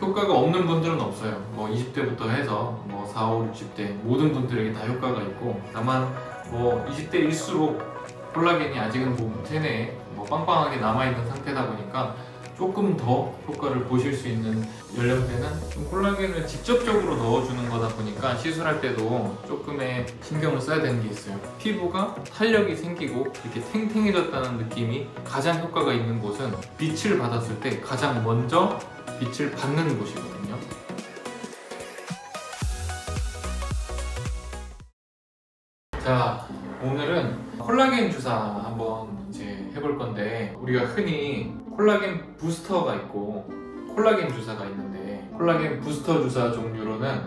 효과가 없는 분들은 없어요. 뭐 20대부터 해서 뭐 4, 5, 60대 모든 분들에게 다 효과가 있고, 다만 뭐 20대일수록 콜라겐이 아직은 몸 체내에 뭐 빵빵하게 남아있는 상태다 보니까 조금 더 효과를 보실 수 있는 연령대는 좀 콜라겐을 직접적으로 넣어주는 거다 보니까 시술할 때도 조금의 신경을 써야 되는 게 있어요. 피부가 탄력이 생기고 이렇게 탱탱해졌다는 느낌이 가장 효과가 있는 곳은 빛을 받았을 때 가장 먼저 빛을 받는 곳이거든요. 자, 오늘은 콜라겐 주사 한번 이제 해볼 건데, 우리가 흔히 콜라겐 부스터가 있고 콜라겐 주사가 있는데, 콜라겐 부스터 주사 종류로는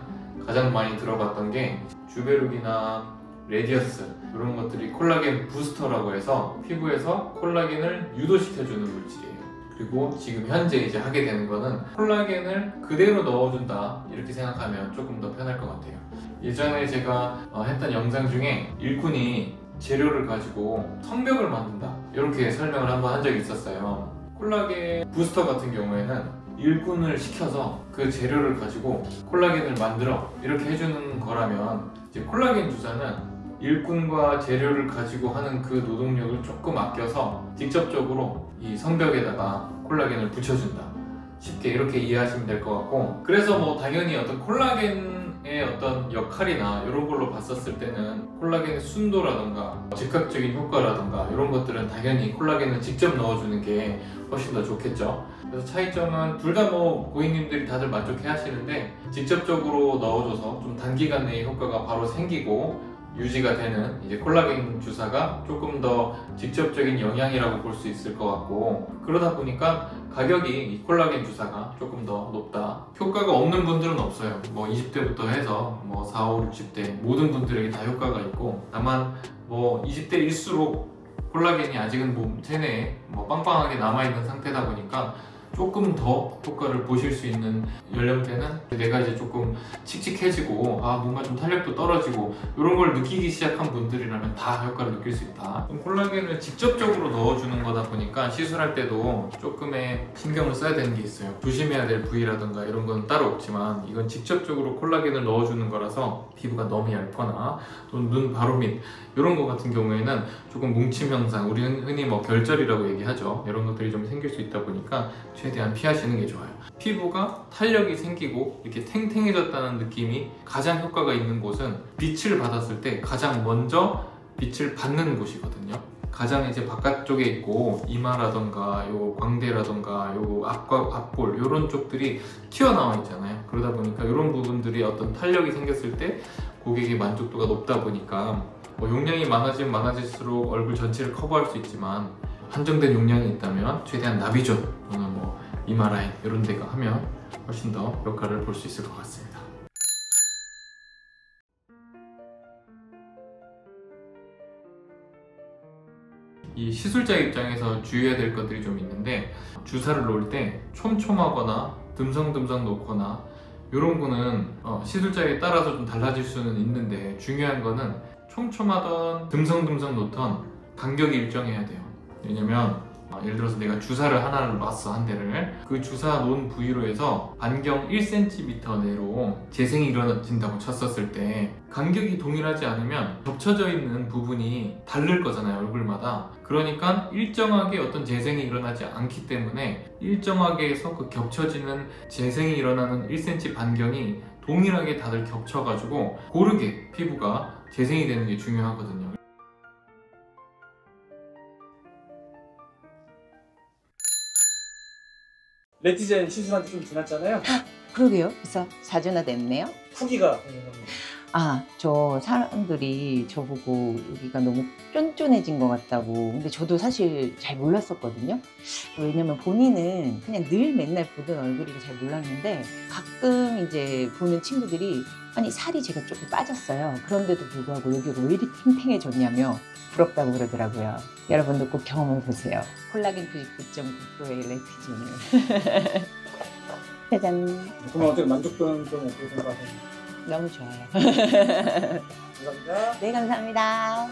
가장 많이 들어봤던 게 주베룩이나 레디어스, 이런 것들이 콜라겐 부스터라고 해서 피부에서 콜라겐을 유도시켜주는 물질이에요. 그리고 지금 현재 이제 하게 되는 거는 콜라겐을 그대로 넣어준다, 이렇게 생각하면 조금 더 편할 것 같아요. 예전에 제가 했던 영상 중에 일꾼이 재료를 가지고 성벽을 만든다, 이렇게 설명을 한번 한 적이 있었어요. 콜라겐 부스터 같은 경우에는 일꾼을 시켜서 그 재료를 가지고 콜라겐을 만들어, 이렇게 해주는 거라면, 이제 콜라겐 주사는 일꾼과 재료를 가지고 하는 그 노동력을 조금 아껴서 직접적으로 이 성벽에다가 콜라겐을 붙여준다, 쉽게 이렇게 이해하시면 될 것 같고, 그래서 뭐 당연히 어떤 콜라겐의 어떤 역할이나 이런 걸로 봤었을 때는 콜라겐의 순도라던가 즉각적인 효과라던가 이런 것들은 당연히 콜라겐을 직접 넣어주는 게 훨씬 더 좋겠죠. 그래서 차이점은 둘 다 뭐 고객님들이 다들 만족해 하시는데, 직접적으로 넣어줘서 좀 단기간 내에 효과가 바로 생기고 유지가 되는 이제 콜라겐 주사가 조금 더 직접적인 영향이라고 볼 수 있을 것 같고, 그러다 보니까 가격이 이 콜라겐 주사가 조금 더 높다. 효과가 없는 분들은 없어요. 뭐 20대부터 해서 뭐 4, 5, 60대 모든 분들에게 다 효과가 있고, 다만 뭐 20대일수록 콜라겐이 아직은 몸 체내에 뭐 빵빵하게 남아있는 상태다 보니까 조금 더 효과를 보실 수 있는 연령대는 내가 이제 조금 칙칙해지고 뭔가 좀 탄력도 떨어지고 이런 걸 느끼기 시작한 분들이라면 다 효과를 느낄 수 있다. 콜라겐을 직접적으로 넣어주는 거다 보니까 시술할 때도 조금의 신경을 써야 되는 게 있어요. 조심해야 될 부위라든가 이런 건 따로 없지만, 이건 직접적으로 콜라겐을 넣어주는 거라서 피부가 너무 얇거나 또는 눈 바로 밑 이런 거 같은 경우에는 조금 뭉침 현상, 우리 흔히 뭐 결절이라고 얘기하죠. 이런 것들이 좀 생길 수 있다 보니까 최대한 피하시는 게 좋아요. 피부가 탄력이 생기고 이렇게 탱탱해졌다는 느낌이 가장 효과가 있는 곳은 빛을 받았을 때 가장 먼저 빛을 받는 곳이거든요. 가장 이제 바깥쪽에 있고 이마라던가 요 광대라던가 요 앞볼 이런 쪽들이 튀어나와 있잖아요. 그러다 보니까 이런 부분들이 어떤 탄력이 생겼을 때 고객의 만족도가 높다 보니까 뭐 용량이 많아지면 많아질수록 얼굴 전체를 커버할 수 있지만, 한정된 용량이 있다면 최대한 나비존 또는 뭐 이마 라인 이런 데가 하면 훨씬 더 효과를 볼 수 있을 것 같습니다. 이 시술자 입장에서 주의해야 될 것들이 좀 있는데, 주사를 놓을 때 촘촘하거나 듬성듬성 놓거나 이런 거는 시술자에 따라서 좀 달라질 수는 있는데, 중요한 거는 촘촘하던 듬성듬성 놓던 간격이 일정해야 돼요. 왜냐면 예를 들어서 내가 주사를 하나를 놨어, 한 대를. 그 주사 놓은 부위로 해서 반경 1cm 내로 재생이 일어나진다고 쳤었을 때 간격이 동일하지 않으면 겹쳐져 있는 부분이 다를 거잖아요, 얼굴마다. 그러니까 일정하게 어떤 재생이 일어나지 않기 때문에 일정하게 해서 그 겹쳐지는 재생이 일어나는 1cm 반경이 동일하게 다들 겹쳐가지고 고르게 피부가 재생이 되는 게 중요하거든요. 레티젠 시술한 지 좀 지났잖아요. 그러게요. 그래서 4주나 됐네요. 후기가 궁금합니다. 저 사람들이 저보고 여기가 너무 쫀쫀해진 것 같다고. 근데 저도 사실 잘 몰랐었거든요. 왜냐면 본인은 그냥 늘 맨날 보던 얼굴이라 잘 몰랐는데, 가끔 이제 보는 친구들이 아니 살이 제가 조금 빠졌어요. 그런데도 불구하고 여기가 왜 이렇게 탱탱해졌냐며 부럽다고 그러더라고요. 여러분도 꼭 경험해 보세요. 콜라겐 99.9%의 레티젠을. 짜잔. 그럼 어떻게 만족도는 좀 어떻게 생각하세요? 너무 좋아요. 감사합니다. 네, 감사합니다.